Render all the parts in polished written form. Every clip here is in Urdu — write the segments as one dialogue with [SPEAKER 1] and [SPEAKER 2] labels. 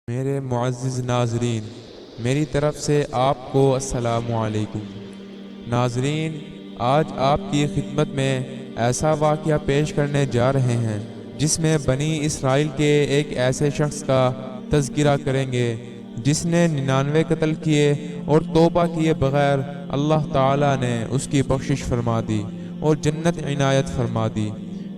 [SPEAKER 1] میرے معزز ناظرین، میری طرف سے آپ کو السلام علیکم۔ ناظرین، آج آپ کی خدمت میں ایسا واقعہ پیش کرنے جا رہے ہیں جس میں بنی اسرائیل کے ایک ایسے شخص کا تذکرہ کریں گے جس نے 99 قتل کیے اور توبہ کیے بغیر اللہ تعالیٰ نے اس کی بخشش فرما دی اور جنت عنایت فرما دی۔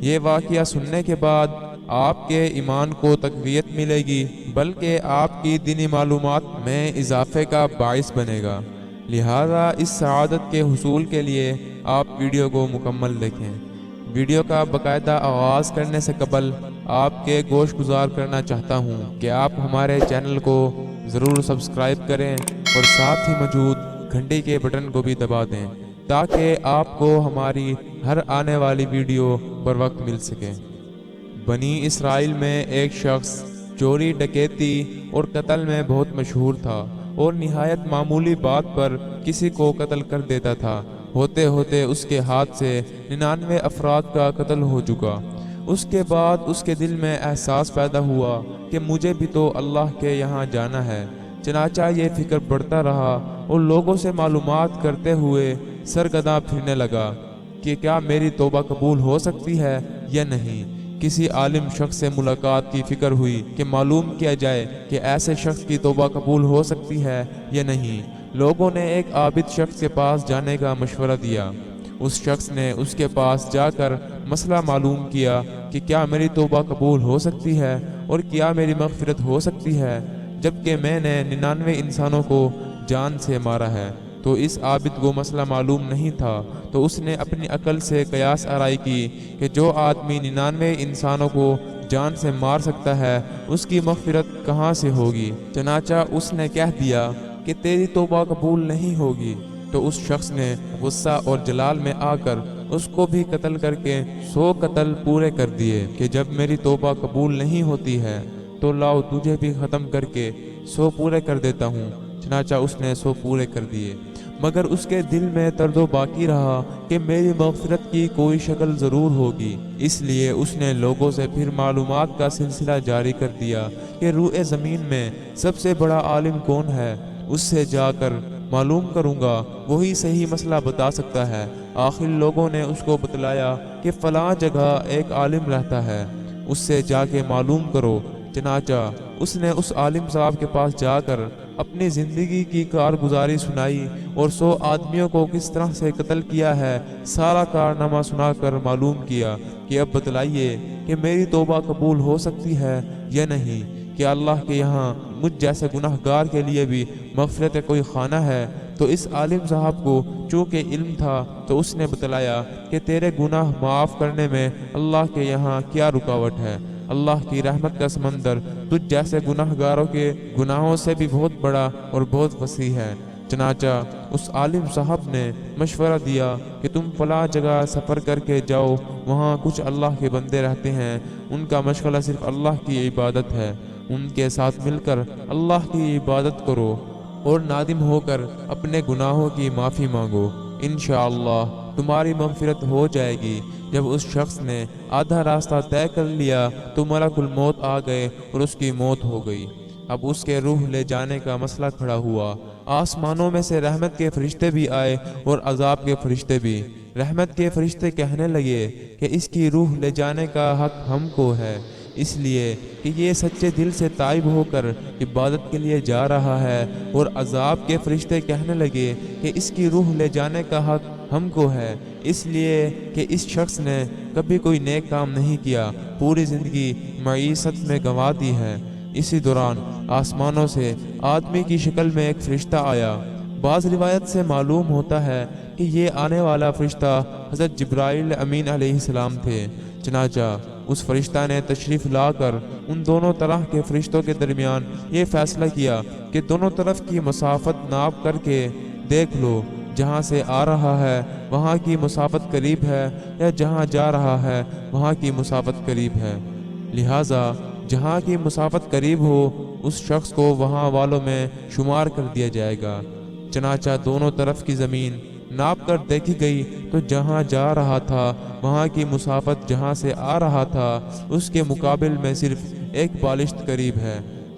[SPEAKER 1] یہ واقعہ سننے کے بعد آپ کے ایمان کو تقویت ملے گی، بلکہ آپ کی دینی معلومات میں اضافے کا باعث بنے گا۔ لہذا اس سعادت کے حصول کے لیے آپ ویڈیو کو مکمل دیکھیں۔ ویڈیو کا باقاعدہ آغاز کرنے سے قبل آپ کے گوش گزار کرنا چاہتا ہوں کہ آپ ہمارے چینل کو ضرور سبسکرائب کریں اور ساتھ ہی موجود گھنٹی کے بٹن کو بھی دبا دیں تاکہ آپ کو ہماری ہر آنے والی ویڈیو بر وقت مل سکے۔ بنی اسرائیل میں ایک شخص چوری، ڈکیتی اور قتل میں بہت مشہور تھا اور نہایت معمولی بات پر کسی کو قتل کر دیتا تھا۔ ہوتے ہوتے اس کے ہاتھ سے 99 افراد کا قتل ہو چکا۔ اس کے بعد اس کے دل میں احساس پیدا ہوا کہ مجھے بھی تو اللہ کے یہاں جانا ہے۔ چنانچہ یہ فکر بڑھتا رہا اور لوگوں سے معلومات کرتے ہوئے سرگرداں پھرنے لگا کہ کیا میری توبہ قبول ہو سکتی ہے یا نہیں۔ کسی عالم شخص سے ملاقات کی فکر ہوئی کہ معلوم کیا جائے کہ ایسے شخص کی توبہ قبول ہو سکتی ہے یا نہیں۔ لوگوں نے ایک عابد شخص کے پاس جانے کا مشورہ دیا۔ اس شخص نے اس کے پاس جا کر مسئلہ معلوم کیا کہ کیا میری توبہ قبول ہو سکتی ہے اور کیا میری مغفرت ہو سکتی ہے جبکہ میں نے 99 انسانوں کو جان سے مارا ہے۔ تو اس عابد کو مسئلہ معلوم نہیں تھا، تو اس نے اپنی عقل سے قیاس آرائی کی کہ جو آدمی 99 انسانوں کو جان سے مار سکتا ہے اس کی مغفرت کہاں سے ہوگی۔ چنانچہ اس نے کہہ دیا کہ تیری توبہ قبول نہیں ہوگی۔ تو اس شخص نے غصہ اور جلال میں آ کر اس کو بھی قتل کر کے 100 قتل پورے کر دیے کہ جب میری توبہ قبول نہیں ہوتی ہے تو لاؤ تجھے بھی ختم کر کے 100 پورے کر دیتا ہوں۔ چنانچہ اس نے 100 پورے کر دیے، مگر اس کے دل میں درد و باقی رہا کہ میری مغفرت کی کوئی شکل ضرور ہوگی۔ اس لیے اس نے لوگوں سے پھر معلومات کا سلسلہ جاری کر دیا کہ روئے زمین میں سب سے بڑا عالم کون ہے، اس سے جا کر معلوم کروں گا، وہی صحیح مسئلہ بتا سکتا ہے۔ آخر لوگوں نے اس کو بتلایا کہ فلاں جگہ ایک عالم رہتا ہے، اس سے جا کے معلوم کرو۔ چنانچہ اس نے اس عالم صاحب کے پاس جا کر اپنی زندگی کی کارگزاری سنائی اور 100 آدمیوں کو کس طرح سے قتل کیا ہے سارا کارنامہ سنا کر معلوم کیا کہ اب بتلائیے کہ میری توبہ قبول ہو سکتی ہے یا نہیں، کہ اللہ کے یہاں مجھ جیسے گناہ گار کے لیے بھی مغفرت کوئی خانہ ہے۔ تو اس عالم صاحب کو چونکہ علم تھا تو اس نے بتلایا کہ تیرے گناہ معاف کرنے میں اللہ کے یہاں کیا رکاوٹ ہے، اللہ کی رحمت کا سمندر تجھ جیسے گناہ گاروں کے گناہوں سے بھی بہت بڑا اور بہت وسیع ہے۔ چنانچہ اس عالم صاحب نے مشورہ دیا کہ تم فلاں جگہ سفر کر کے جاؤ، وہاں کچھ اللہ کے بندے رہتے ہیں، ان کا مشغلہ صرف اللہ کی عبادت ہے، ان کے ساتھ مل کر اللہ کی عبادت کرو اور نادم ہو کر اپنے گناہوں کی معافی مانگو، انشاءاللہ تمہاری مغفرت ہو جائے گی۔ جب اس شخص نے آدھا راستہ طے کر لیا تو ملک الموت آ گئے اور اس کی موت ہو گئی۔ اب اس کے روح لے جانے کا مسئلہ کھڑا ہوا۔ آسمانوں میں سے رحمت کے فرشتے بھی آئے اور عذاب کے فرشتے بھی۔ رحمت کے فرشتے کہنے لگے کہ اس کی روح لے جانے کا حق ہم کو ہے، اس لیے کہ یہ سچے دل سے تائب ہو کر عبادت کے لیے جا رہا ہے۔ اور عذاب کے فرشتے کہنے لگے کہ اس کی روح لے جانے کا حق ہم کو ہے، اس لیے کہ اس شخص نے کبھی کوئی نیک کام نہیں کیا، پوری زندگی معیشت میں گنوا دی ہے۔ اسی دوران آسمانوں سے آدمی کی شکل میں ایک فرشتہ آیا۔ بعض روایت سے معلوم ہوتا ہے کہ یہ آنے والا فرشتہ حضرت جبرائیل امین علیہ السلام تھے۔ چنانچہ اس فرشتہ نے تشریف لا کر ان دونوں طرح کے فرشتوں کے درمیان یہ فیصلہ کیا کہ دونوں طرف کی مسافت ناپ کر کے دیکھ لو، جہاں سے آ رہا ہے وہاں کی مسافت قریب ہے یا جہاں جا رہا ہے وہاں کی مسافت قریب ہے، لہٰذا جہاں کی مسافت قریب ہو اس شخص کو وہاں والوں میں شمار کر دیا جائے گا۔ چنانچہ دونوں طرف کی زمین ناپ کر دیکھی گئی تو جہاں جا رہا تھا وہاں کی مسافت جہاں سے آ رہا تھا اس کے مقابل میں صرف ایک بالشت قریب ہے۔